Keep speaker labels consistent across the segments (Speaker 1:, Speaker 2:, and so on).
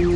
Speaker 1: வணக்கம்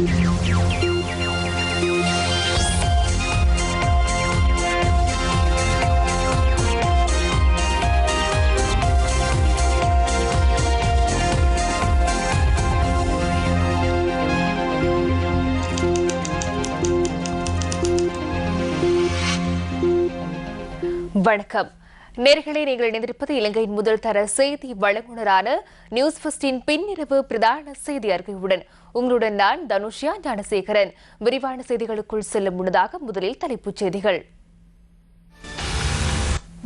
Speaker 1: நேயர்களே, நீங்கள் இணைந்திருப்பது இலங்கையின் முதல் தர செய்தி வழங்குனரான நியூஸ் ஃபர்ஸ்டின் பின்னிரவு பிரதான செய்தி அறிக்கையுடன் உங்களுடன் நான் தனுஷியா ஞானசேகரன். விரிவான செய்திகளுக்குள் செல்லும் முன்னதாக முதலில் தலைப்புச் செய்திகள்.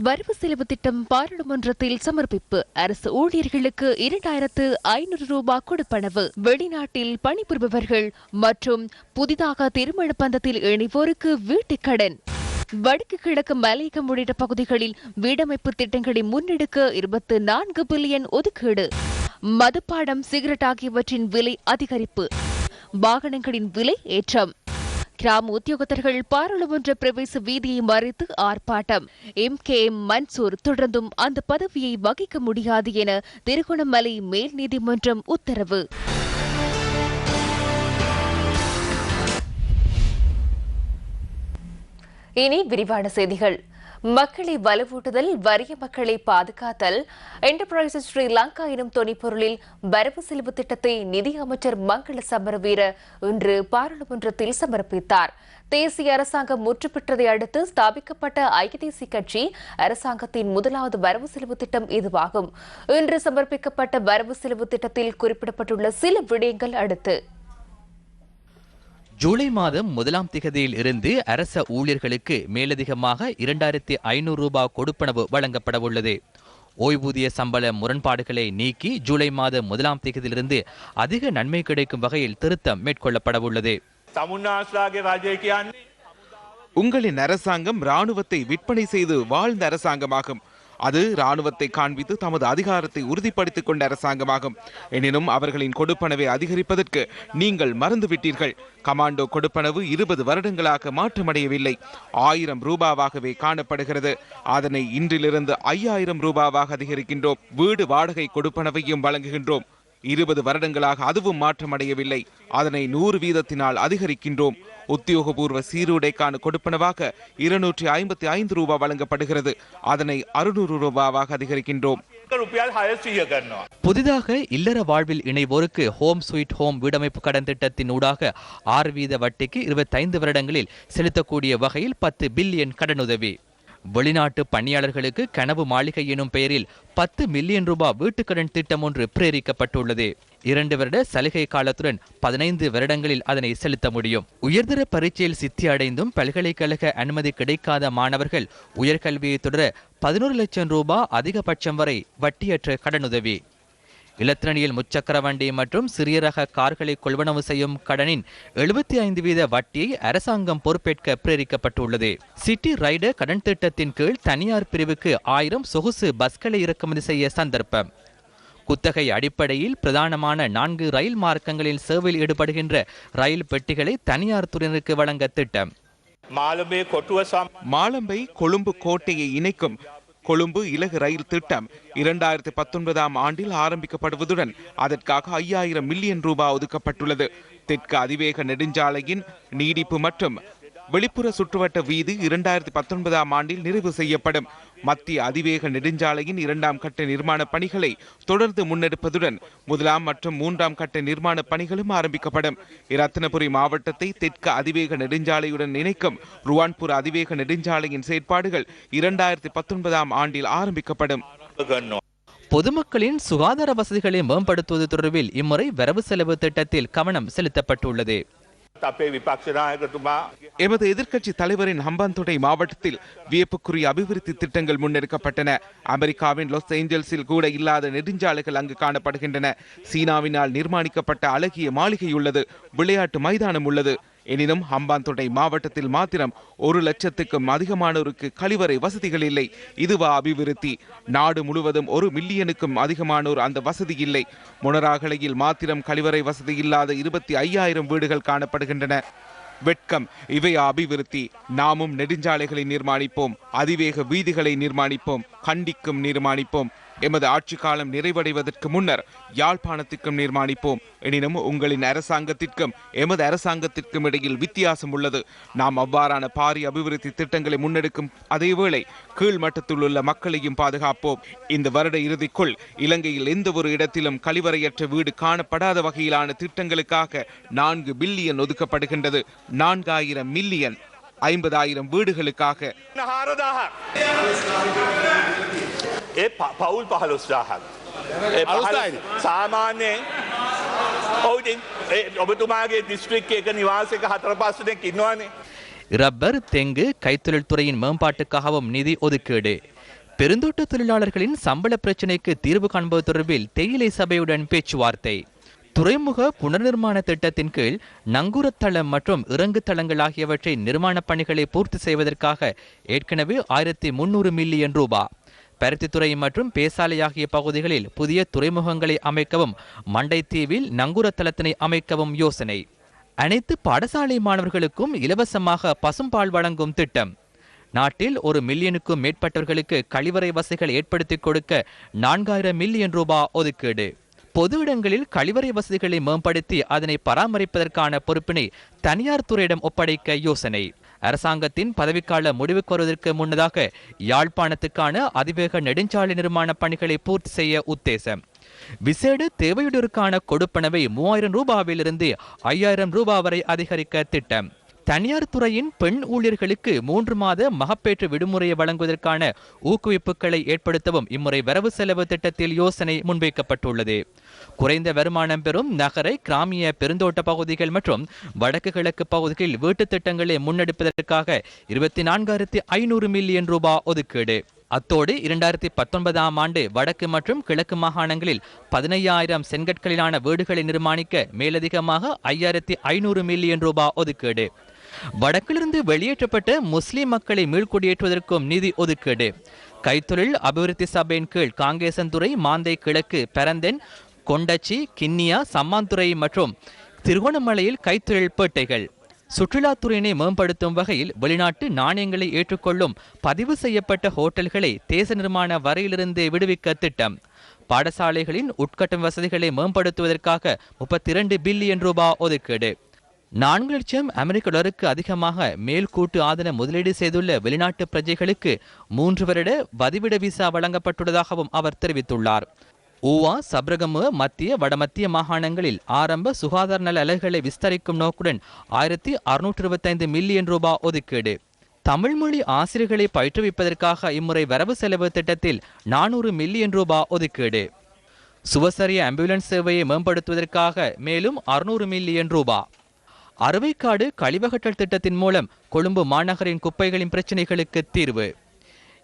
Speaker 1: வரவு செலவு திட்டம் பாராளுமன்றத்தில் சமர்ப்பிப்பு. அரசு ஊழியர்களுக்கு 2500 ரூபாய் கொடுப்பனவு. வெளிநாட்டில் பணிபுரிபவர்கள் மற்றும் புதிதாக திருமண பந்தத்தில் இணைவோருக்கு வீட்டுக்கடன். வடக்கு கிழக்கு மலையகம் உள்ளிட்ட பகுதிகளில் வீடமைப்பு திட்டங்களை முன்னெடுக்க 24 பில்லியன் ஒதுக்கீடு. மதுப்பானம், சிகரெட் ஆகியவற்றின் விலை அதிகரிப்பு. வாகனங்களின் விலை ஏற்றம். கிராம உத்தியோகத்தர்கள் பாராளுமன்ற பிரவேச வீதியை மறித்து ஆர்ப்பாட்டம். MKM மன்சூர் தொடர்ந்தும் அந்த பதவியை வகிக்க முடியாது என திருகோணமலை மேல் நீதிமன்றம் உத்தரவு. இனி விரிவான செய்திகள். மக்களை வலுவூட்டுதல், வறிய மக்களை பாதுகாத்தல், என்டர்பிரைசஸ் ஸ்ரீலங்கா எனும் தொனிப்பொருளில் வரவு செலவு திட்டத்தை நிதி அமைச்சர் மங்கள சமரவீர இன்று பாராளுமன்றத்தில் சமர்ப்பித்தார். தேசிய அரசாங்கம் முற்றுப்பெற்றதை அடுத்து ஸ்தாபிக்கப்பட்ட ஐக்கிய தேசிய கட்சி அரசாங்கத்தின் முதலாவது வரவு செலவு திட்டம் இதுவாகும். இன்று சமர்ப்பிக்கப்பட்ட வரவு செலவு திட்டத்தில் குறிப்பிடப்பட்டுள்ள சில விடயங்கள் அடுத்து.
Speaker 2: ஜூலை மாதம் 1ஆம் திகதியில் இருந்து அரச ஊழியர்களுக்கு மேலதிகமாக 2500 ரூபாய் கொடுப்பனவு வழங்கப்படவுள்ளது. ஓய்வூதிய சம்பள முரண்பாடுகளை நீக்கி ஜூலை மாதம் 1ஆம் திகதியிலிருந்து அதிக நன்மை கிடைக்கும் வகையில் திருத்தம் மேற்கொள்ளப்படவுள்ளது.
Speaker 3: உங்களின் அரசாங்கம் இராணுவத்தை விற்பனை செய்து வாழ்ந்த அரசாங்கமாகும். அது இராணுவத்தை காண்பித்து தமது அதிகாரத்தை உறுதிப்படுத்திக் கொண்ட அரசாங்கமாகும். எனினும் அவர்களின் கொடுப்பனவை அதிகரிப்பதற்கு நீங்கள் மறந்துவிட்டீர்கள். கமாண்டோ கொடுப்பனவு 20 வருடங்களாக மாற்றமடையவில்லை. 1000 ரூபாவாகவே காணப்படுகிறது. அதனை இன்றிலிருந்து 5000 ரூபாவாக அதிகரிக்கின்றோம். வீடு வாடகை கொடுப்பனவையும் வழங்குகின்றோம். 20 வருடங்களாக அதுவும் மாற்றமடையவில்லை. அதனை 100 வீதத்தினால் அதிகரிக்கின்றோம். உத்தியோகபூர்வ சீருடைக்கான கொடுப்பனவாக 255 ரூபாய் வழங்கப்படுகிறது. அதனை 600 ரூபாவாக அதிகரிக்கின்றோம்.
Speaker 2: புதிதாக இல்லற வாழ்வில் இணைவோருக்கு ஹோம் ஸ்வீட் ஹோம் வீடமைப்பு கடன் திட்டத்தின் ஊடாக 6% வட்டிக்கு 25 வருடங்களில் செலுத்தக்கூடிய வகையில் 10 பில்லியன் கடனுதவி. வெளிநாட்டு பணியாளர்களுக்கு கனவு மாளிகை எனும் பெயரில் 10 மில்லியன் ரூபாய் வீட்டுக்கடன் திட்டம் ஒன்று பிரேரிக்கப்பட்டுள்ளது. 2 வருட சலுகை காலத்துடன் 15 வருடங்களில் அதனை செலுத்த முடியும். உயர்தர பரீட்சையில் சித்தி அடைந்தும் பல்கலைக்கழக அனுமதி கிடைக்காத மாணவர்கள் உயர்கல்வியை தொடர 11 லட்சம் ரூபாய் அதிகபட்சம் வரை வட்டியற்ற கடனுதவி. இலத்திரனியல் முச்சக்கர வண்டி மற்றும் சிறிய ரக கார்களை கொள்வனவு செய்யும் கடனின் 75% வட்டியை அரசாங்கம் பொறுப்பேற்க பிரேரிக்கப்பட்டுள்ளது. சிட்டி ரைடர் கடன் திட்டத்தின் கீழ் தனியார் பிரிவுக்கு 1000 சொகுசு பஸ்களை இறக்குமதி செய்ய சந்தர்ப்பம். குத்தகை அடிப்படையில் பிரதானமான 4 ரயில் மார்க்கங்களில் சேவையில் ஈடுபடுகின்ற ரயில் பெட்டிகளை தனியார் துறையினருக்கு வழங்க திட்டம்.
Speaker 3: மாலம்பை கொழும்பு கோட்டையை இணைக்கும் கொழும்பு இலகு ரயில் திட்டம் 2019ஆம் ஆண்டில் ஆரம்பிக்கப்படுவதுடன் அதற்காக 5000 மில்லியன் ரூபாய் ஒதுக்கப்பட்டுள்ளது. தெற்கு அதிவேக நெடுஞ்சாலையின் நீடிப்பு மற்றும் வெளிப்புற சுற்றுவட்ட வீதி 2019ஆம் ஆண்டில் நிறைவு செய்யப்படும். மத்திய அதிவேக நெடுஞ்சாலையின் 2ஆம் கட்ட நிர்மாண பணிகளை தொடர்ந்து முன்னெடுப்பதுடன் 1ஆம் மற்றும் 3ஆம் கட்ட நிர்மாண பணிகளும் ஆரம்பிக்கப்படும். இரத்தினபுரி மாவட்டத்தை தெற்கு அதிவேக நெடுஞ்சாலையுடன் இணைக்கும் ருவான்பூர் அதிவேக நெடுஞ்சாலையின் செயற்பாடுகள் 2019ஆம் ஆண்டில் ஆரம்பிக்கப்படும்.
Speaker 2: பொதுமக்களின் சுகாதார வசதிகளை மேம்படுத்துவது தொடர்பில் இம்முறை வரவு செலவு திட்டத்தில் கவனம் செலுத்தப்பட்டுள்ளது.
Speaker 3: எமது எதிர்க்கட்சி தலைவரின் ஹம்பாந்தோட்டை மாவட்டத்தில் வியப்புக்குரிய அபிவிருத்தி திட்டங்கள் முன்னெடுக்கப்பட்டன. அமெரிக்காவின் லாஸ் ஏஞ்சல்ஸில் கூட இல்லாத நெடுஞ்சாலைகள் அங்கு காணப்படுகின்றன. சீனாவினால் நிர்மாணிக்கப்பட்ட அழகிய மாளிகை உள்ளது. விளையாட்டு மைதானம் உள்ளது. எனினும் ஹம்பாந்தோட்டை மாவட்டத்தில் மாத்திரம் 1 லட்சத்துக்கும் அதிகமானோருக்கு கழிவறை வசதிகள் இல்லை. இதுவா அபிவிருத்தி? நாடு முழுவதும் 1 மில்லியனுக்கும் அதிகமானோர் அந்த வசதி இல்லை. மொனராகலையில் மாத்திரம் கழிவறை வசதி இல்லாத 25,000 வீடுகள் காணப்படுகின்றன. வெட்கம்! இவையா அபிவிருத்தி? நாமும் நெடுஞ்சாலைகளை நிர்மாணிப்போம், அதிவேக வீதிகளை நிர்மாணிப்போம், கண்டிக்கும் நிர்மாணிப்போம். எமது ஆட்சி காலம் நிறைவடைவதற்கு முன்னர் யாழ்ப்பாணத்திற்கும் நிர்மாணிப்போம். எனினும் உங்களின் அரசாங்கத்திற்கும் எமது அரசாங்கத்திற்கும் இடையில் வித்தியாசம் உள்ளது. நாம் அவ்வாறான பாரிய அபிவிருத்தி திட்டங்களை முன்னெடுக்கும் அதேவேளை கீழ்மட்டத்தில் உள்ள மக்களையும் பாதுகாப்போம். இந்த வருட இறுதிக்குள் இலங்கையில் எந்த ஒரு இடத்திலும் கழிவறையற்ற வீடு காணப்படாத வகையிலான திட்டங்களுக்காக 4 பில்லியன் ஒதுக்கப்படுகின்றது. 4000 மில்லியன் 50,000 வீடுகளுக்காக.
Speaker 4: පවුල් 15,000 සාමාන්‍යයෙන් ඔබතුමාගේ දිස්ත්‍රික්කයක එක නිවාසයක 4-5 දෙනෙක් ඉන්නවානේ.
Speaker 2: ரப்பர், தெங்கு, கைத்தொழில் துறையின் மேம்பாட்டுக்காகவும் நிதி ஒதுக்கீடு. பெருந்தோட்ட தொழிலாளர்களின் சம்பள பிரச்சினைக்கு தீர்வு காண்பது தொடர்பில் தேயிலை சபையுடன் பேச்சுவார்த்தை. துறைமுக புனர்நிர்மாண திட்டத்தின் கீழ் நங்கூரத்தளம் மற்றும் இறங்கு தளங்கள் ஆகியவற்றை நிர்மாணப் பணிகளை பூர்த்தி செய்வதற்காக ஏற்கனவே 1300 மில்லியன் ரூபாய். பருத்தித்துறை மற்றும் பேசாலை ஆகிய பகுதிகளில் புதிய துறைமுகங்களை அமைக்கவும் மண்டைத்தீவில் நங்கூரத்தளத்தினை அமைக்கவும் யோசனை. அனைத்து பாடசாலை மாணவர்களுக்கும் இலவசமாக பசும்பால் வழங்கும் திட்டம். நாட்டில் 1 மில்லியனுக்கும் மேற்பட்டவர்களுக்கு கழிவறை வசதிகள் ஏற்படுத்தி கொடுக்க 4000 மில்லியன் ரூபாய் ஒதுக்கீடு. பொது இடங்களில் கழிவறை வசதிகளை மேம்படுத்தி அதனை பராமரிப்பதற்கான பொறுப்பினை தனியார் துறையிடம் ஒப்படைக்க யோசனை. அரசாங்கத்தின் பதவிக்கால முடிவுக்கு வருவதற்கு முன்னதாக யாழ்ப்பாணத்துக்கான அதிவேக நெடுஞ்சாலை நிர்மாண பணிகளை பூர்த்தி செய்ய உத்தேசம். விசேட தேவையுடருக்கான கொடுப்பனவை 3000 ரூபாவிலிருந்து 5000 ரூபாய் வரை அதிகரிக்க திட்டம். தனியார் துறையின் பெண் ஊழியர்களுக்கு 3 மாத மகப்பேற்று விடுமுறையை வழங்குவதற்கான ஊக்குவிப்புகளை ஏற்படுத்தவும் இம்முறை வரவு செலவு திட்டத்தில் யோசனை முன்வைக்கப்பட்டுள்ளது. குறைந்த வருமானம் பெறும் நகரை, கிராமிய பெருந்தோட்ட பகுதிகள் மற்றும் வடக்கு கிழக்கு பகுதிகளில் வீட்டுத் திட்டங்களை முன்னெடுப்பதற்காக 24,500 மில்லியன் ரூபாய் ஒதுக்கீடு. அத்தோடு 2019ஆம் ஆண்டு வடக்கு மற்றும் கிழக்கு மாகாணங்களில் 15,000 செங்கற்களிலான வீடுகளை நிர்மாணிக்க மேலதிகமாக 5,500 மில்லியன் ரூபாய் ஒதுக்கீடு. வடக்கிலிருந்து வெளியேற்றப்பட்ட முஸ்லிம் மக்களை மீள்குடியேற்றுவதற்கும் நிதி ஒதுக்கீடு. கைத்தொழில் அபிவிருத்தி சபையின் கீழ் காங்கேசன்துறை, மாந்தை கிழக்கு, பரந்தன், கொண்டச்சி, கிண்ணியா, சம்மாந்துறை மற்றும் திருகோணமலையில் கைத்தொழில் பேட்டைகள். சுற்றுலாத்துறையினை மேம்படுத்தும் வகையில் வெளிநாட்டு நாணயங்களை ஏற்றுக்கொள்ளும் பதிவு செய்யப்பட்ட ஹோட்டல்களை தேச நிர்மாண வரியிலிருந்து விடுவிக்க திட்டம். பாடசாலைகளின் உட்கட்டும் வசதிகளை மேம்படுத்துவதற்காக 32 பில்லியன் ரூபாய் ஒதுக்கீடு. 4 லட்சம் அமெரிக்க டாலருக்கு அதிகமாக மேல்கூட்டு ஆதன முதலீடு செய்துள்ள வெளிநாட்டு பிரஜைகளுக்கு 3 வருட வதிவிட விசா வழங்கப்பட்டுள்ளதாகவும் அவர் தெரிவித்துள்ளார். ஊவா, சப்ரகமுவ, மத்திய வடமத்திய மாகாணங்களில் ஆரம்ப சுகாதார நல அலகுகளை விஸ்தரிக்கும் நோக்குடன் 1625 மில்லியன் ரூபாய் ஒதுக்கீடு. தமிழ் மொழி ஆசிரியர்களை பயிற்றுவிப்பதற்காக இம்முறை வரவு செலவு திட்டத்தில் 400 மில்லியன் ரூபாய் ஒதுக்கீடு. சுவசரிய ஆம்புலன்ஸ் சேவையை மேம்படுத்துவதற்காக மேலும் 600 மில்லியன் ரூபாய். அறுவைக்காடு கழிவகற்றல் திட்டத்தின் மூலம் கொழும்பு மாநகரின் குப்பைகளின் பிரச்சினைகளுக்கு தீர்வு.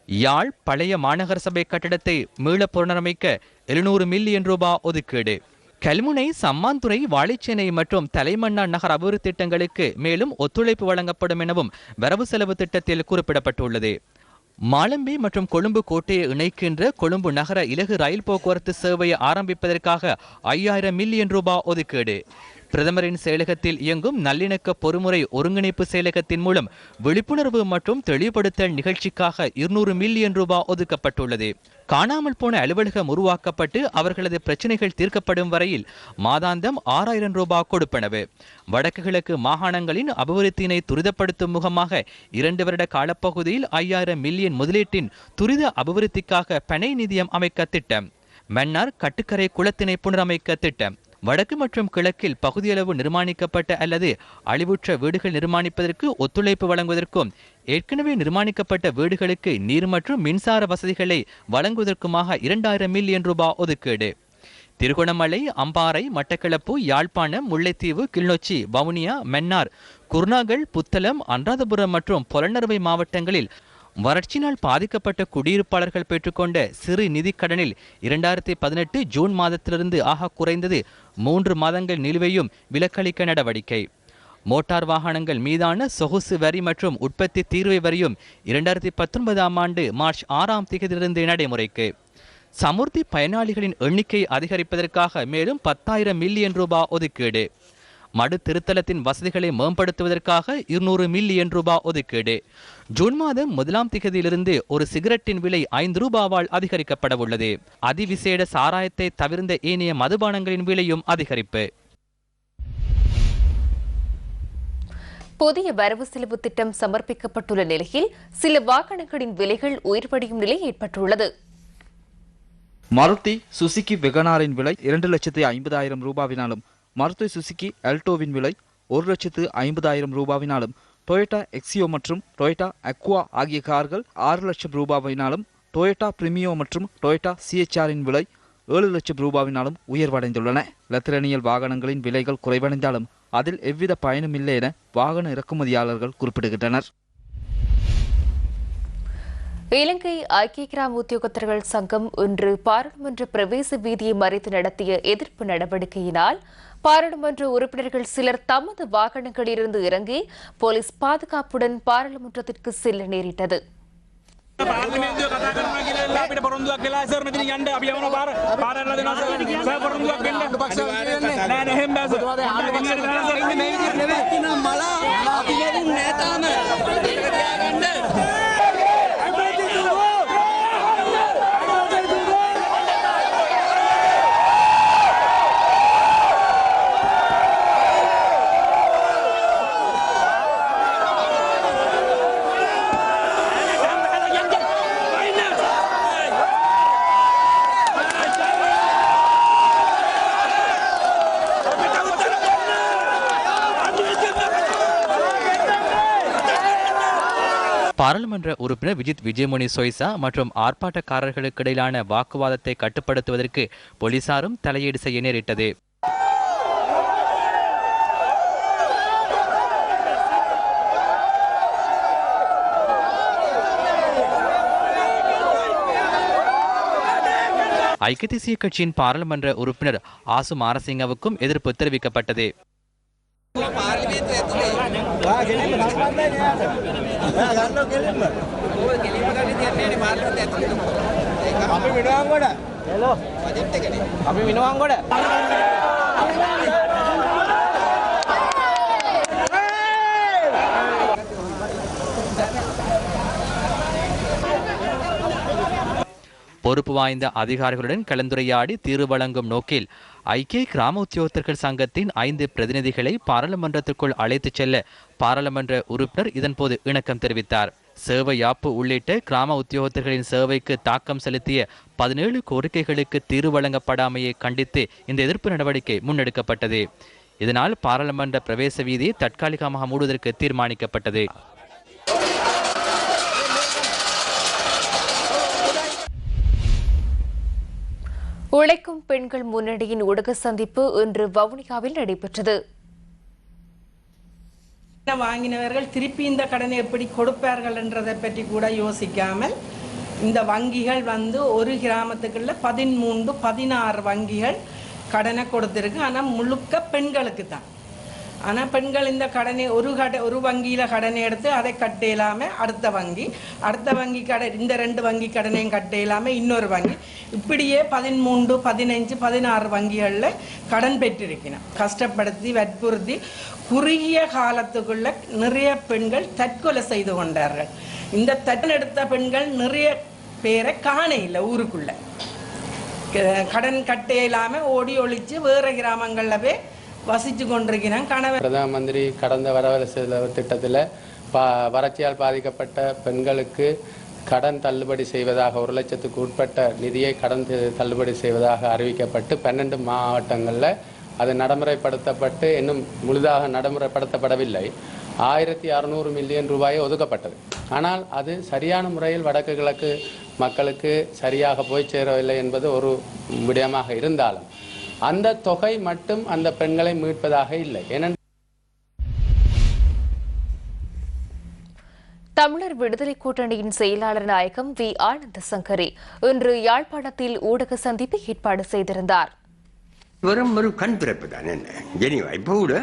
Speaker 2: யாழ் பழைய மாநகர சபை கட்டடத்தை மீள புனரமைக்க 700 மில்லியன் ரூபாய் ஒதுக்கீடு. கல்முனை, சம்மாந்துறை, வாழைச்சேனை மற்றும் தலைமன்னார் நகர் அபிவிருத்தி திட்டங்களுக்கு மேலும் ஒத்துழைப்பு வழங்கப்படும் எனவும் வரவு செலவு திட்டத்தில் குறிப்பிடப்பட்டுள்ளது. மாலம்பி மற்றும் கொழும்பு கோட்டையை இணைக்கின்ற கொழும்பு நகர இலகு ரயில் போக்குவரத்து சேவையை ஆரம்பிப்பதற்காக 5000 மில்லியன் ரூபாய் ஒதுக்கீடு. பிரதமரின் செயலகத்தில் இயங்கும் நல்லிணக்க பொறுமுறை ஒருங்கிணைப்பு செயலகத்தின் மூலம் விழிப்புணர்வு மற்றும் தெளிவுபடுத்தல் நிகழ்ச்சிக்காக 200 மில்லியன் ரூபாய் ஒதுக்கப்பட்டுள்ளது. காணாமல் போன அலுவலகம் உருவாக்கப்பட்டு அவர்களது பிரச்சினைகள் தீர்க்கப்படும் வரையில் மாதாந்தம் 6000 ரூபாய் கொடுப்பனவு. வடக்கு கிழக்கு மாகாணங்களின் அபிவிருத்தியினை துரிதப்படுத்தும் முகமாக 2 வருட காலப்பகுதியில் 5000 மில்லியன் முதலீட்டின் துரித அபிவிருத்திக்காக பனை நிதியம் அமைக்க திட்டம். மன்னார் கட்டுக்கரை குளத்தினை புனரமைக்க திட்டம். வடக்கு மற்றும் கிழக்கில் பகுதியளவு நிர்மாணிக்கப்பட்ட அல்லது அழிவுற்ற வீடுகள் நிர்மாணிப்பதற்கு ஒத்துழைப்பு வழங்குவதற்கும் ஏற்கனவே நிர்மாணிக்கப்பட்ட வீடுகளுக்கு நீர் மற்றும் மின்சார வசதிகளை வழங்குவதற்குமாக 2000 மில்லியன் ரூபாய் ஒதுக்கீடு. திருகோணமலை, அம்பாறை, மட்டக்களப்பு, யாழ்ப்பாணம், முல்லைத்தீவு, கிளிநொச்சி, வவுனியா, மன்னார், குருநாகல், புத்தளம், அனுராதபுரம் மற்றும் பொலனறுவை மாவட்டங்களில் வறட்சியினால் பாதிக்கப்பட்ட குடியிருப்பாளர்கள் பெற்றுக்கொண்ட சிறு நிதி கடனில் 2018 ஜூன் மாதத்திலிருந்து ஆக குறைந்தது 3 மாதங்கள் நிலுவையும் விலக்களிக்க நடவடிக்கை. மோட்டார் வாகனங்கள் மீதான சொகுசு வரி மற்றும் உற்பத்தி தீர்வை வரியும் 2019ஆம் ஆண்டு மார்ச் 6ஆம் தேதியிலிருந்து நடைமுறைக்கு. சமுர்த்தி பயனாளிகளின் எண்ணிக்கை அதிகரிப்பதற்காக மேலும் 10,000 மில்லியன் ரூபாய் ஒதுக்கீடு. மடு திருத்தலத்தின் வசதிகளை மேம்படுத்துவதற்காக 200 மில்லியன் ரூபாய் ஒதுக்கீடு. ஜூன் மாதம் 1ஆம் திகதியிலிருந்து ஒரு சிகரெட்டின் விலை 5 ரூபாவால் அதிகரிக்கப்பட உள்ளது. அதிவிசேட சாராயத்தை தவிர்ந்த ஏனைய மதுபானங்களின் விலையும் அதிகரிப்பு.
Speaker 1: புதிய வரவு செலவு திட்டம் சமர்ப்பிக்கப்பட்டுள்ள நிலையில் சில வாகனங்களின் விலைகள் உயர்வடையும் நிலை ஏற்பட்டுள்ளது.
Speaker 5: மாருதி சுசுகி வெகனாரின் விலை 2,50,000 ரூபாவினாலும், மாருதி சுசுகி ஆல்டோவின் விலை 1,50,000 ரூபாவினாலும், டொயோட்டா எக்ஸியோ மற்றும் டொயோட்டா அக்வா ஆகிய கார்கள் 6 லட்சம் ரூபாவினாலும், டொயோட்டா பிரிமியோ மற்றும் டொயோட்டா CHR-இன் விலை 7 லட்சம் ரூபாவினாலும் உயர்வடைந்துள்ளன. இலத்திரனியல் வாகனங்களின் விலைகள் குறைவடைந்தாலும் அதில் எவ்வித பயனும் இல்லை என வாகன இறக்குமதியாளர்கள் குறிப்பிடுகின்றனர்.
Speaker 1: இலங்கை ஐக்கிய கிராம உத்தியோகத்தர்கள் சங்கம் இன்று பாராளுமன்ற பிரவேச வீதியை மறைத்து நடத்திய எதிர்ப்பு நடவடிக்கையினால் பாராளுமன்ற உறுப்பினர்கள் சிலர் தமது வாகனங்களிலிருந்து இறங்கி போலீஸ் பாதுகாப்புடன் பாராளுமன்றத்திற்கு செல்ல நேரிட்டது.
Speaker 6: පාර්ලිමේන්තුව කතා කරනවා කියලා අපිට පොරොන්දුවක් වෙලා සර් මෙතන යන්න අපි යවන පාර පාරට දෙනවා සර් පොරොන්දුවක් දෙන්න නෑ නෑ එහෙම බෑ සර් ඉන්නේ මේ විදිහට නෙවෙයි මල අපි ගෙලින් නෑ තාම
Speaker 2: பாராளுமன்ற உறுப்பினர் விஜித் விஜயமுனி சொய்சா மற்றும் ஆர்ப்பாட்டக்காரர்களுக்கு இடையிலான வாக்குவாதத்தை கட்டுப்படுத்துவதற்கு போலீசாரும் தலையீடு செய்ய நேரிட்டது. ஐக்கிய தேசிய கட்சியின் பாராளுமன்ற உறுப்பினர் ஆசு மாரசிங்கவுக்கும் எதிர்ப்பு தெரிவிக்கப்பட்டது. பொறுப்பு வாய்ந்த அதிகாரிகளுடன் கலந்துரையாடி தீர்வு வழங்கும் நோக்கில் ஐக்கிய கிராம உத்தியோகத்தர்கள் சங்கத்தின் 5 பிரதிநிதிகளை பாராளுமன்றத்திற்குள் அழைத்துச் செல்ல பாராளுமன்ற உறுப்பினர் இதன்போது இணக்கம் தெரிவித்தார். சேவை யாப்பு உள்ளிட்ட கிராம உத்தியோகத்தர்களின் சேவைக்கு தாக்கம் செலுத்திய 17 கோரிக்கைகளுக்கு தீர்வு வழங்கப்படாமையை கண்டித்து இந்த எதிர்ப்பு நடவடிக்கை முன்னெடுக்கப்பட்டது. இதனால் பாராளுமன்ற பிரவேச வீதியை தற்காலிகமாக மூடுவதற்கு தீர்மானிக்கப்பட்டது.
Speaker 1: உழைக்கும் பெண்கள் முன்னணியின் ஊடக சந்திப்பு இன்று வவுனியாவில் நடைபெற்றது.
Speaker 7: வாங்கினவர்கள் திருப்பி இந்த கடனை எப்படி கொடுப்பார்கள் என்றதை பற்றி கூட யோசிக்காமல் இந்த வங்கிகள் ஒரு கிராமத்துக்குள்ள 13-16 வங்கிகள் கடனை கொடுத்திருக்கு. ஆனால் முழுக்க பெண்களுக்கு தான். ஆனால் பெண்கள் இந்த கடனை ஒரு வங்கியில் கடனை எடுத்து அதை கட்ட இல்லாமல் அடுத்த வங்கி இந்த 2 வங்கி கடனையும் கட்ட இல்லாமல் இன்னொரு வங்கி, இப்படியே 13, 15, 16 வங்கிகளில் கடன் பெற்றிருக்கணும். கஷ்டப்படுத்தி வற்புறுத்தி குறுகிய காலத்துக்குள்ள நிறைய பெண்கள் தற்கொலை செய்து கொண்டார்கள். இந்த தட்டன் எடுத்த பெண்கள் நிறைய பேரை காண இல்லை. ஊருக்குள்ள கடன் கட்ட இல்லாமல் ஓடி ஒழிச்சு வேறு கிராமங்களில் போய் வசித்து கொண்டிருக்கிறான்.
Speaker 8: பிரதம மந்திரி கடந்த வரவு செலவு திட்டத்தில் வறட்சியால் பாதிக்கப்பட்ட பெண்களுக்கு கடன் தள்ளுபடி செய்வதாக 1 லட்சத்துக்கு உட்பட்ட நிதியை கடன் தள்ளுபடி செய்வதாக அறிவிக்கப்பட்டு 12 மாவட்டங்களில் அது நடைமுறைப்படுத்தப்பட்டு இன்னும் முழுதாக நடைமுறைப்படுத்தப்படவில்லை. 1600 மில்லியன் ரூபாயை ஒதுக்கப்பட்டது. ஆனால் அது சரியான முறையில் வடக்கு கிழக்கு மக்களுக்கு சரியாக போய் சேரவில்லை என்பது ஒரு விடயமாக இருந்தாலும் அந்த தொகை மட்டும் அந்த பெண்களை மீட்பதாக இல்லை.
Speaker 1: தமிழர் விடுதலை கூட்டணியின் செயலாளர் நாயகம் வி ஆனந்த சங்கரி இன்று யாழ்ப்பாணத்தில் ஊடக சந்திப்பை ஏற்பாடு செய்திருந்தார்.
Speaker 9: வெறும் ஒரு கண் திறப்பு தான். என்ன ஜெனிவா இப்போ கூட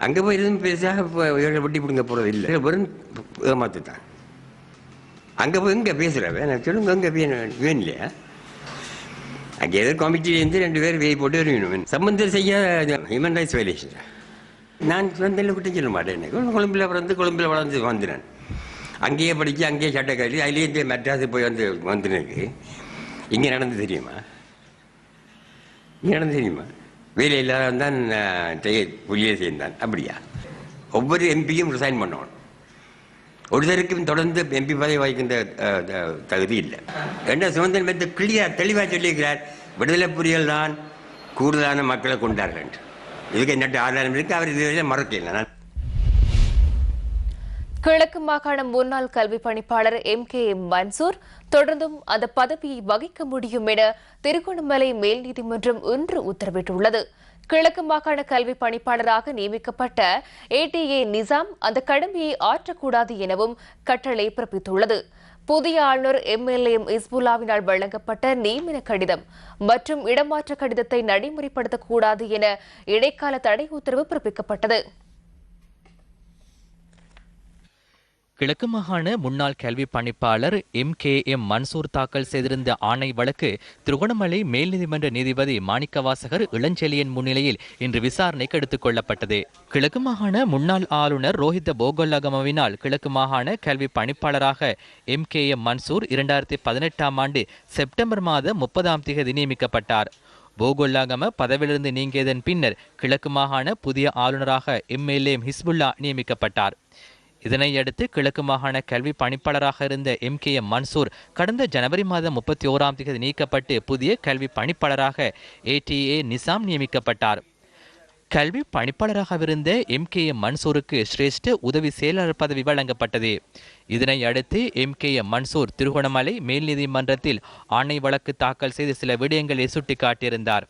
Speaker 9: அங்கே போய் எதுவும் பேசாக வட்டி பிடுங்க போறது இல்லை. வெறும் ஏமாத்து தான். அங்கே போய் எங்கே பேசுகிறவன் சொல்லுங்க, எங்கே வேணும் இல்லையா? அங்கே ஏதோ கமிட்டியிலேருந்து 2 பேர் வேய் போட்டு வரணும். சம்பந்தம் செய்ய ஹியூமன் ரைட்ஸ் வயலேஷன் நான் சொந்தத்தில் விட்டு சொல்ல மாட்டேன். கொழும்பில் பிறந்து கொழும்பில் வளர்ந்து வந்தேன். அங்கேயே படித்து அங்கேயே சட்டை கட்டி அதிலேயே மெட்ராஸு போய் வந்துருக்கு. இங்கே நடந்து தெரியுமா? இங்கே நடந்து தெரியுமா? வேலை இல்லாத தான் புள்ளியை சேர்ந்தான். அப்படியா? ஒவ்வொரு எம்பியும் ரிசைன் பண்ணணும். ஒருத்தருக்கும் தொடர்ந்து எம்பி பதவி வகிக்கின்ற தகுதி இல்லை. என்ன சுதந்திரம் பற்றி கிளியார் தெளிவாக சொல்லியிருக்கிறார். விடுதலை புலிகள் தான் கூடுதலான மக்களை கொண்டார்கள் என்று. இதுக்கு என்ன ஆதாரம் இருக்கு? அவர் இதுவரை மறக்கல.
Speaker 1: கிழக்கு மாகாண முன்னாள் கல்வி பணிப்பாளர் MKM மன்சூர் தொடர்ந்தும் அந்த பதவியை வகிக்க முடியும் என திருகோணமலை மேல் நீதிமன்றம் இன்று உத்தரவிட்டுள்ளது. கிழக்கு மாகாண கல்வி பணிப்பாளராக நியமிக்கப்பட்ட ATA நிசாம் அந்த கடமையை ஆற்றக்கூடாது எனவும் கட்டளை பிறப்பித்துள்ளது. புதிய ஆளுநர் MLM இஸ்புல்லாவினால் வழங்கப்பட்ட நியமன கடிதம் மற்றும் இடமாற்ற கடிதத்தை நடைமுறைப்படுத்தக்கூடாது என இடைக்கால தடை உத்தரவு பிறப்பிக்கப்பட்டது.
Speaker 2: கிழக்கு மாகாண முன்னாள் கல்வி பணிப்பாளர் MKM மன்சூர் தாக்கல் செய்திருந்த ஆணை வழக்கு திருகோணமலை மேல் நீதிமன்ற நீதிபதி மாணிக்கவாசகர் இளஞ்செழியன் முன்னிலையில் இன்று விசாரணைக்கு எடுத்துக் கொள்ளப்பட்டது. கிழக்கு மாகாண முன்னாள் ஆளுநர் ரோஹித போகோல்லகமவினால் கிழக்கு மாகாண கல்வி பணிப்பாளராக MKM மன்சூர் 2018ஆம் ஆண்டு செப்டம்பர் மாதம் 30ஆம் தேதி நியமிக்கப்பட்டார். போகோல்லாகம பதவியிலிருந்து நீங்கியதன் பின்னர் கிழக்கு மாகாண புதிய ஆளுநராக MLM ஹிஸ்புல்லா நியமிக்கப்பட்டார். இதனையடுத்து கிழக்கு மாகாண கல்வி பணிப்பாளராக இருந்த MKM மன்சூர் கடந்த ஜனவரி மாதம் 31ஆம் தேதி நீக்கப்பட்டு புதிய கல்வி பணிப்பாளராக ATA நிசாம் நியமிக்கப்பட்டார். கல்வி பணிப்பாளராகவிருந்த MKM மன்சூருக்கு சிரேஷ்ட உதவி செயலாளர் பதவி வழங்கப்பட்டது. இதனையடுத்து MKM மன்சூர் திருகோணமலை மேல் நீதிமன்றத்தில் ஆணை வழக்கு தாக்கல் செய்து சில விடயங்களை சுட்டிக்காட்டியிருந்தார்.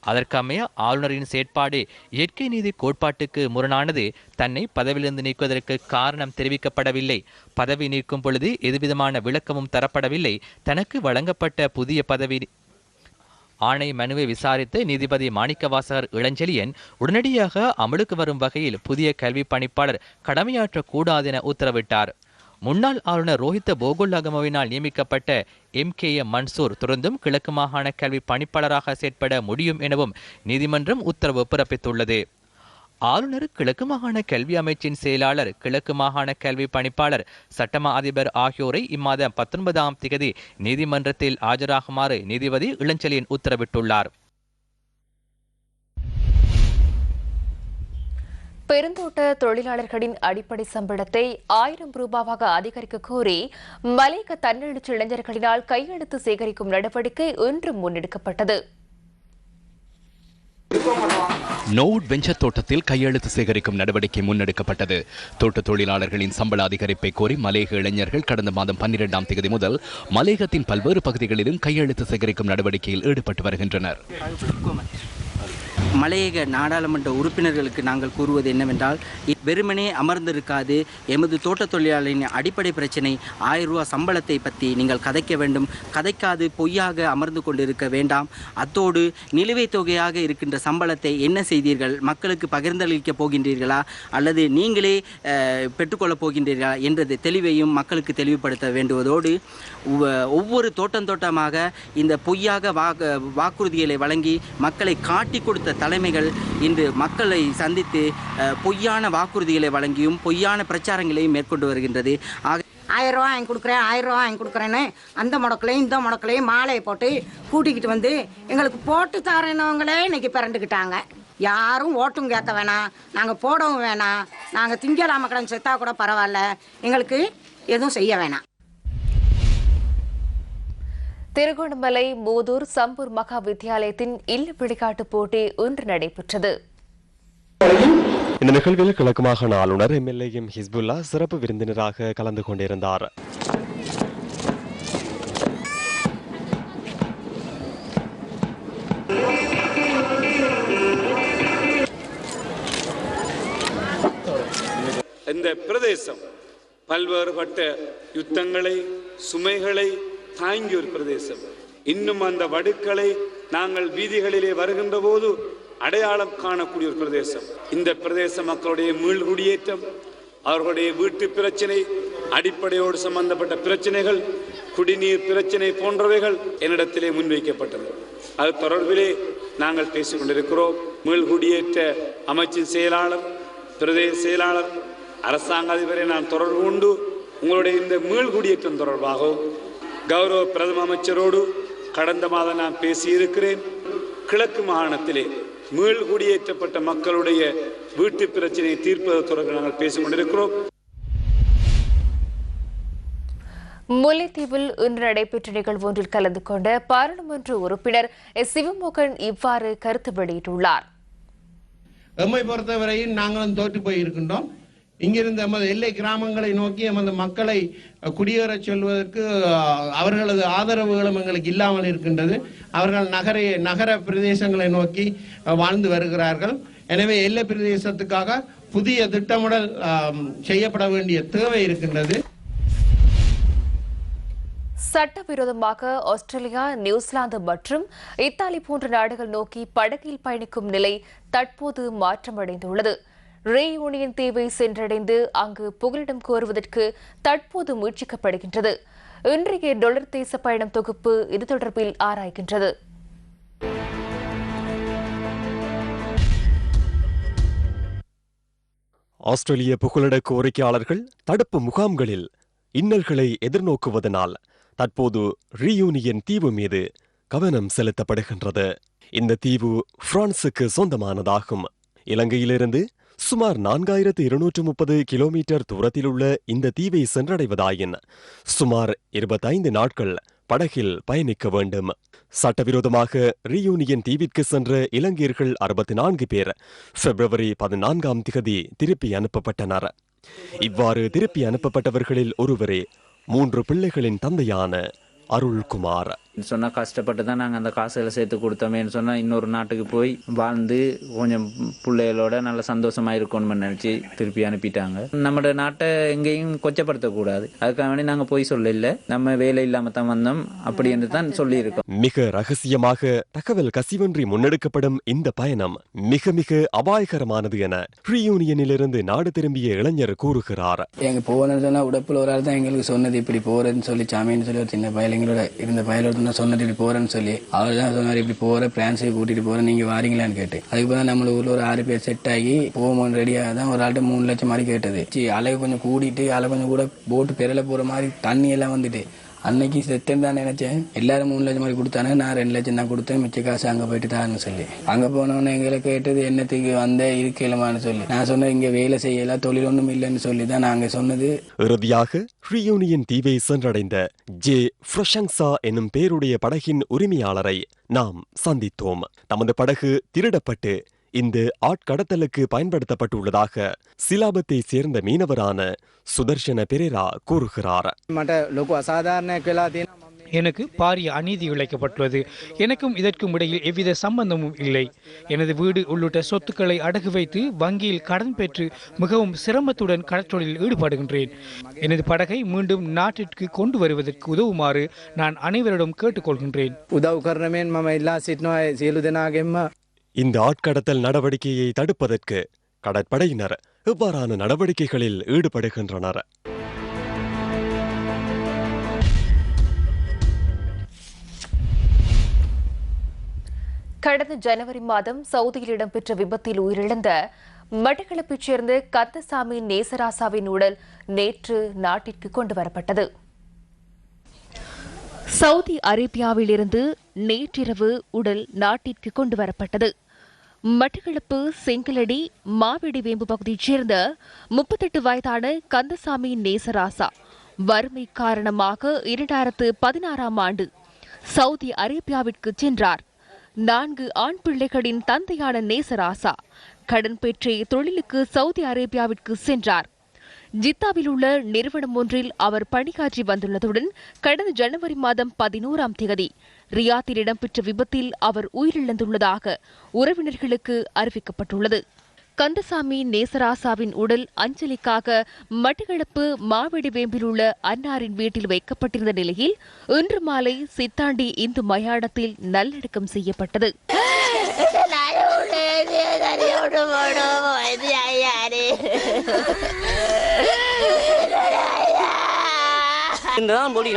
Speaker 2: அதற்கமைய ஆளுநரின் செயற்பாடு இயற்கை நீதி கோட்பாட்டுக்கு முரணானது, தன்னை பதவியிலிருந்து நீக்குவதற்கு காரணம் தெரிவிக்கப்படவில்லை, பதவி நீக்கும் பொழுது எதுவிதமான விளக்கமும் தரப்படவில்லை, தனக்கு வழங்கப்பட்ட புதிய பதவி ஆணை மனுவை விசாரித்த நீதிபதி மாணிக்கவாசகர் இளஞ்செழியன் உடனடியாக அமலுக்கு வரும் வகையில் புதிய கல்வி பணிப்பாளர் கடமையாற்றக்கூடாது என உத்தரவிட்டார். முன்னாள் ஆளுநர் ரோஹித போகோல்லகமவினால் நியமிக்கப்பட்ட MKM மன்சூர் தொடர்ந்தும் கிழக்கு மாகாண கல்வி பணிப்பாளராக செயற்பட முடியும் எனவும் நீதிமன்றம் உத்தரவு பிறப்பித்துள்ளது. ஆளுநர், கிழக்கு மாகாண கல்வி அமைச்சின் செயலாளர், கிழக்கு மாகாண கல்வி பணிப்பாளர், சட்டமா அதிபர் ஆகியோரை இம்மாதம் 19ஆம் தேதி நீதிமன்றத்தில் ஆஜராகுமாறு நீதிபதி இளஞ்செழியன் உத்தரவிட்டுள்ளார்.
Speaker 1: பெருந்தோட்ட தொழிலாளர்களின் அடிப்படை சம்பளத்தை 1000 ரூபாவாக அதிகரிக்க கோரி மலையக தன்னெழுச்சி இளைஞர்களினால் கையெழுத்து சேகரிக்கும் நடவடிக்கை இன்று முன்னெடுக்கப்பட்டது.
Speaker 10: நோவுட் வெஞ்சர் தோட்டத்தில் கையெழுத்து சேகரிக்கும் நடவடிக்கை முன்னெடுக்கப்பட்டது. தோட்ட தொழிலாளர்களின் சம்பள அதிகரிப்பை கோரி மலையக இளைஞர்கள் கடந்த மாதம் 12ஆம் தேதி முதல் மலையகத்தின் பல்வேறு பகுதிகளிலும் கையெழுத்து சேகரிக்கும் நடவடிக்கையில் ஈடுபட்டு வருகின்றனர்.
Speaker 11: மலையக நாடாளுமன்ற உறுப்பினர்களுக்கு நாங்கள் கூறுவது என்னவென்றால், வெறுமனே அமர்ந்திருக்காது, எமது தோட்ட தொழிலாளரின் அடிப்படை பிரச்சனை 1000 ரூபா சம்பளத்தை பற்றி நீங்கள் கதைக்க வேண்டும். கதைக்காது பொய்யாக அமர்ந்து கொண்டிருக்க வேண்டாம். அத்தோடு நிலுவைத் தொகையாக இருக்கின்ற சம்பளத்தை என்ன செய்தீர்கள்? மக்களுக்கு பகிர்ந்தளிக்கப் போகின்றீர்களா அல்லது நீங்களே பெற்றுக்கொள்ளப் போகின்றீர்களா என்ற தெளிவையும் மக்களுக்கு தெளிவுபடுத்த வேண்டுவதோடு, ஒவ்வொரு தோட்டமாக இந்த பொய்யாக வாக்குறுதிகளை வழங்கி மக்களை காட்டி கொடுத்த தலைமைகள் இன்று மக்களை சந்தித்து பொய்யான வாக்குறுதிகளை வழங்கியும் பொய்யான பிரச்சாரங்களையும் மேற்கொண்டு வருகின்றது.
Speaker 12: 1000 ரூபா வாங்கி கொடுக்குறேன், 1000 ரூபா வாங்கி கொடுக்குறேன்னு அந்த முடக்கலையும் இந்த முடக்கலையும் மாலையை போட்டு கூட்டிக்கிட்டு வந்து எங்களுக்கு போட்டு தரேனவங்களே இன்னைக்கு பிறண்டுக்கிட்டாங்க. யாரும் ஓட்டும் கேட்க வேணாம், நாங்கள் போடவும் வேணாம், நாங்கள் திங்கலாம கடன் செத்தா கூட பரவாயில்ல, எங்களுக்கு எதுவும் செய்ய வேணாம்.
Speaker 1: திருகோணமலை மூதூர் சம்பூர் மகா வித்தியாலயத்தின் இல்ல விளையாட்டு போட்டி இன்று நடைபெற்றது.
Speaker 13: இந்த நிகழ்வில் கிழக்கு மாகாண ஆளுநர் MLM ஹிஸ்புல்லா சிறப்பு விருந்தினராக கலந்து கொண்டிருந்தார்.
Speaker 6: இந்த பிரதேசம் பல்வேறுபட்ட யுத்தங்களை, சுமைகளை தாங்கிய ஒரு பிரதேசம். இன்னும் அந்த வடுக்களை நாங்கள் வீதிகளிலே வருகின்ற போது அடையாளம் காணக்கூடிய ஒரு பிரதேசம். இந்த பிரதேச மக்களுடைய மீள்குடியேற்றம், அவர்களுடைய வீட்டு பிரச்சனை, அடிப்படையோடு சம்பந்தப்பட்ட பிரச்சனைகள், குடிநீர் பிரச்சனை போன்றவைகள் என்னிடத்திலே முன்வைக்கப்பட்டது. அது தொடர்பிலே நாங்கள் பேசிக் கொண்டிருக்கிறோம். மீள்குடியேற்ற அமைச்சின் செயலாளர், பிரதேச செயலாளர் அரசாங்க அதிபரை நான் தொடர்பு கொண்டு உங்களுடைய இந்த மீள்குடியேற்றம் தொடர்பாகவும் கௌரவ பிரதம அமைச்சரோடு கடந்த மாதம் நான் பேசியிருக்கிறேன். கிழக்கு மாகாணத்திலே மீள்குடியேற்றப்பட்ட மக்களுடைய வீட்டு பிரச்சனையை தீர்ப்பது தொடர்பாக நாங்கள் பேசிக் கொண்டிருக்கிறோம்.
Speaker 1: முல்லைத்தீவில் இன்று நடைபெற்ற நிகழ்வு ஒன்றில் கலந்து கொண்ட பாராளுமன்ற உறுப்பினர் சிவமோகன் இவ்வாறு கருத்து வெளியிட்டுள்ளார்.
Speaker 14: எம்மை பொறுத்தவரையில் நாங்களும் தோற்று போயிருக்கின்றோம். இங்கிருந்து எமது எல்லை கிராமங்களை நோக்கி எமது மக்களை குடியேறச் சொல்வதற்கு அவர்களது ஆதரவுகளும் எங்களுக்கு இல்லாமல் இருக்கின்றது. அவர்கள் நகர பிரதேசங்களை நோக்கி வாழ்ந்து வருகிறார்கள். எனவே எல்லை பிரதேசத்துக்காக புதிய திட்டமிடல் செய்யப்பட வேண்டிய தேவை இருக்கின்றது.
Speaker 1: சட்டவிரோதமாக ஆஸ்திரேலியா, நியூசிலாந்து மற்றும் இத்தாலி போன்ற நாடுகள் நோக்கி படகில் பயணிக்கும் நிலை தற்போது மாற்றமடைந்துள்ளது. ரீயூனியன் தீவை சென்றடைந்து அங்கு புகலிடம் கோருவதற்கு தற்போது முயற்சிக்கப்படுகின்றது. இன்றைய டொலர் தேச பயணம் தொகுப்பு இது தொடர்பில் ஆராய்கின்றது.
Speaker 13: ஆஸ்திரேலிய புகலிட கோரிக்கையாளர்கள் தடுப்பு முகாம்களில் இன்னல்களை எதிர்நோக்குவதனால் தற்போது ரீயூனியன் தீவு மீது கவனம் செலுத்தப்படுகின்றது. இந்த தீவு பிரான்சுக்கு சொந்தமானதாகும். இலங்கையிலிருந்து சுமார் 4230 கிலோமீட்டர் தூரத்தில் உள்ள இந்த தீவை சென்றடைவதாயின் சுமார் 25 நாட்கள் படகில் பயணிக்க வேண்டும். சட்டவிரோதமாக ரீயூனியன் தீவிற்கு சென்ற இலங்கையர்கள் 64 பேர் பிப்ரவரி 14ஆம் தேதி திருப்பி அனுப்பப்பட்டனர். இவ்வாறு திருப்பி அனுப்பப்பட்டவர்களில் ஒருவரே 3 பிள்ளைகளின் தந்தையான அருள்குமார்.
Speaker 15: சொன்னால் கஷ்டப்பட்டு தான் நாங்கள் அந்த காசுகளை சேர்த்து கொடுத்தோமேன்னு சொன்னால் இன்னொரு நாட்டுக்கு போய் வாழ்ந்து கொஞ்சம் பிள்ளைகளோட நல்ல சந்தோஷமாக இருக்கணும்னு நினச்சி திருப்பி அனுப்பிட்டாங்க. நம்மளோட நாட்டை எங்கேயும் கொச்சப்படுத்தக்கூடாது, அதுக்காக வேண்டி நாங்கள் போய் சொல்லல, நம்ம வேலை இல்லாமல் தான் வந்தோம் அப்படி என்று தான் சொல்லியிருக்கோம்.
Speaker 13: மிக ரகசியமாக தகவல் கசிவின்றி முன்னெடுக்கப்படும் இந்த பயணம் மிக மிக அபாயகரமானது என ரீயூனியனிலிருந்து நாடு திரும்பிய இளைஞர் கூறுகிறார்.
Speaker 16: எங்க போனது சொன்னா உடப்புல ஒரு ஆள் தான் எங்களுக்கு சொன்னது இப்படி போறேன்னு சொல்லி, சாமின்னு சொல்லி ஒரு சின்ன பயலங்களோட இருந்த பயலோட சொன்னது இப்படி போறேன்னு சொல்லி. அவர் தான் சொன்னார் இப்படி போற பிரான்ஸுக்கு கூட்டிட்டு போறேன், நீங்க வாரீங்களான்னு கேட்டு. அதுக்கப்புறம் நம்ம ஊர்ல ஒரு 6 பேர் செட் ஆகி போவோம் ரெடியாக தான் ஒரு ஆள்கிட்ட 3 லட்சம் மாதிரி கேட்டது. அலை கொஞ்சம் கூடிட்டு அலை கொஞ்சம் கூட போட்டு பெறல போற மாதிரி தண்ணி எல்லாம் வந்துட்டு அன்னைக்கு செத்துன்னு தான் நினைச்சேன். எல்லாரும் 3 லட்சம் மாதிரி கொடுத்தானே, நான் 2 லட்சம் தான் கொடுத்தேன், மிச்ச காசு அங்க போயிட்டு தான்னு சொல்லி. அங்க போனவொன்னு எங்களை கேட்டது என்னத்துக்கு வந்த இருக்கலாமான்னு சொல்லி. நான் சொன்னேன் இங்க வேலை செய்யல, தொழில் ஒன்றும் இல்லைன்னு சொல்லி தான் நாங்க சொன்னது.
Speaker 13: இறுதியாக ரீயூனியன் தீவை சென்றடைந்த ஜே ஃப்ரஷங்ஸா என்னும் பேருடைய படகின் உரிமையாளரை நாம் சந்தித்தோம். தமது படகு திருடப்பட்டு இந்த ஆட்கடத்தலுக்கு பயன்படுத்தப்பட்டுள்ளதாக சிலாபத்தை சேர்ந்த மீனவரான சுதர்ஷன பெரேரா கூறுகிறார்.
Speaker 17: எனக்கு பாரிய அநீதி இழைக்கப்பட்டுள்ளது. எனக்கும் இதற்கும் இடையில் எவ்வித சம்பந்தமும் இல்லை. எனது வீடு உள்ளிட்ட சொத்துக்களை அடகு வைத்து வங்கியில் கடன் பெற்று மிகவும் சிரமத்துடன் கடற்றொழிலில் ஈடுபடுகின்றேன். எனது படகை மீண்டும் நாட்டிற்கு கொண்டு வருவதற்கு உதவுமாறு நான் அனைவரிடம் கேட்டுக்கொள்கின்றேன்.
Speaker 13: இந்த ஆட்கடத்தல் நடவடிக்கையை தடுப்பதற்கு கடற்படையினர் இவ்வாறான நடவடிக்கைகளில் ஈடுபடுகின்றனர்.
Speaker 1: கடந்த ஜனவரி மாதம் சவுதியில் இடம்பெற்ற விபத்தில் உயிரிழந்த மட்டக்களப்பைச் சேர்ந்த கந்தசாமி நேசராசாவின் உடல் நேற்று நாட்டிற்கு கொண்டு வரப்பட்டது. சவுதி அரேபியாவிலிருந்து நேற்றிரவு உடல் நாட்டிற்கு கொண்டு வரப்பட்டது. மட்டக்களப்பு செங்கலடி மாவெடி வேம்பு பகுதியைச் சேர்ந்த 38 வயதான கந்தசாமி நேசராசா வறுமை காரணமாக 2016ஆம் ஆண்டு சவுதி அரேபியாவிற்கு சென்றார். 4 ஆண் பிள்ளைகளின் தந்தையான நேசராசா கடன் பெற்றே தொழிலுக்கு சவுதி அரேபியாவிற்கு சென்றார். ஜித்தாவில் உள்ள நிறுவனம் ஒன்றில் அவர் பணியாற்றி வந்துள்ளதுடன் கடந்த ஜனவரி மாதம் 11ஆம் தேதி ரியாத்தில் இடம்பெற்ற விபத்தில் அவர் உயிரிழந்துள்ளதாக உறவினர்களுக்கு அறிவிக்கப்பட்டுள்ளது. கந்தசாமி நேசராசாவின் உடல் அஞ்சலிக்காக மட்டக்களப்பு மாவெடி வேம்பில் உள்ள அன்னாரின் வீட்டில் வைக்கப்பட்டிருந்த நிலையில் இன்று மாலை சித்தாண்டி இந்து மயானத்தில் நல்லடக்கம் செய்யப்பட்டது.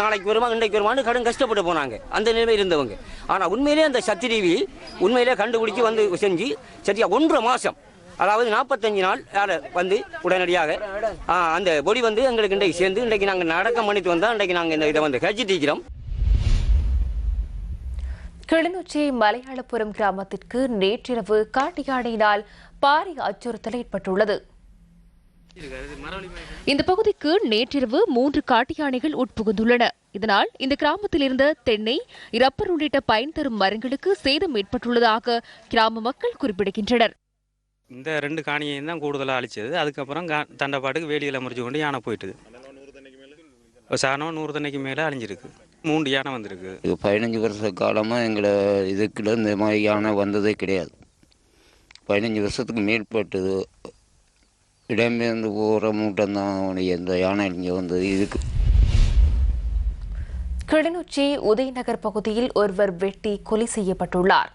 Speaker 18: நாளைக்கு வருமா இன்றைக்கு வருமானு கடன் கஷ்டப்பட்டு போனாங்க அந்த நிலைமை இருந்தவங்க. ஆனா உண்மையிலே அந்த சத்திரிவி உண்மையிலே கண்டுபிடிச்சு வந்து செஞ்சு சரியா 1.5 மாசம் அதாவது 45 நாள் வந்து உடனடியாக அந்த பொடி வந்து எங்களுக்கு இன்றைக்கு சேர்ந்து இன்றைக்கு நாங்கள் நடக்கம் பண்ணிட்டு வந்தால் இன்றைக்கு நாங்கள் இந்த இதை வந்து கழிச்சிட்டிருக்கிறோம்.
Speaker 1: கிளிநொச்சி மலையாளபுரம் கிராமத்திற்கு நேற்றிரவு காட்டு யானையினால் பாரிய அச்சுறுத்தல் ஏற்பட்டுள்ளது. இந்த பகுதிக்கு நேற்றிரவு 3 காட்டு யானைகள் உட்புகுந்துள்ளன. இதனால் இந்த கிராமத்தில் இருந்த தென்னை, ரப்பர் உள்ளிட்ட பயன் தரும் மரங்களுக்கு சேதம் ஏற்பட்டுள்ளதாக கிராம மக்கள் குறிப்பிடுகின்றனர்.
Speaker 19: இந்த 2 காணியையும் தான் கூடுதலாக அழிச்சது. அதுக்கப்புறம் தண்டப்பாட்டுக்கு வேலியில் முறிச்சு கொண்டு யானை போயிட்டுது. சாணம் 100 தென்னைக்கு மேலே அழிஞ்சிருக்கு. 3 யானை வந்திருக்கு.
Speaker 20: 15 வருஷ காலமாக எங்களை இதுக்குள்ள இந்த மாதிரி யானை வந்ததே கிடையாது. 15 வருஷத்துக்கு மேற்பட்டது. இடம்பெயர்ந்து போகிற மூட்டம் தான் இந்த யானை இங்கே வந்தது. இதுக்கு
Speaker 1: கிளிநொச்சி உதயநகர் பகுதியில் ஒருவர் வெட்டி கொலை செய்யப்பட்டுள்ளார்.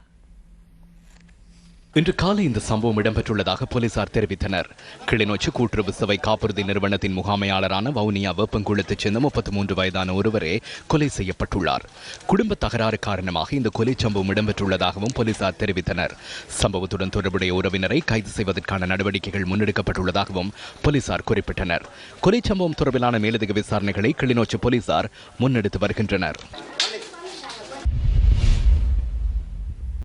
Speaker 10: இன்று காலை இந்த சம்பவம் இடம்பெற்றுள்ளதாக போலீசார் தெரிவித்தனர். கிளிநொச்சி கூட்டுறவு சபை காப்புறுதி நிறுவனத்தின் முகாமையாளரான வவுனியா வேப்பங்குளத்தைச் சேர்ந்த 33 வயதான ஒருவரே கொலை செய்யப்பட்டுள்ளார். குடும்ப தகராறு காரணமாக இந்த கொலை சம்பவம் இடம்பெற்றுள்ளதாகவும் போலீசார் தெரிவித்தனர். சம்பவத்துடன் தொடர்புடைய உறவினரை கைது செய்வதற்கான நடவடிக்கைகள் முன்னெடுக்கப்பட்டுள்ளதாகவும் போலீசார் குறிப்பிட்டனர். கொலை சம்பவம் தொடர்பிலான மேலதிக விசாரணைகளை கிளிநொச்சி போலீசார் முன்னெடுத்து வருகின்றனர்.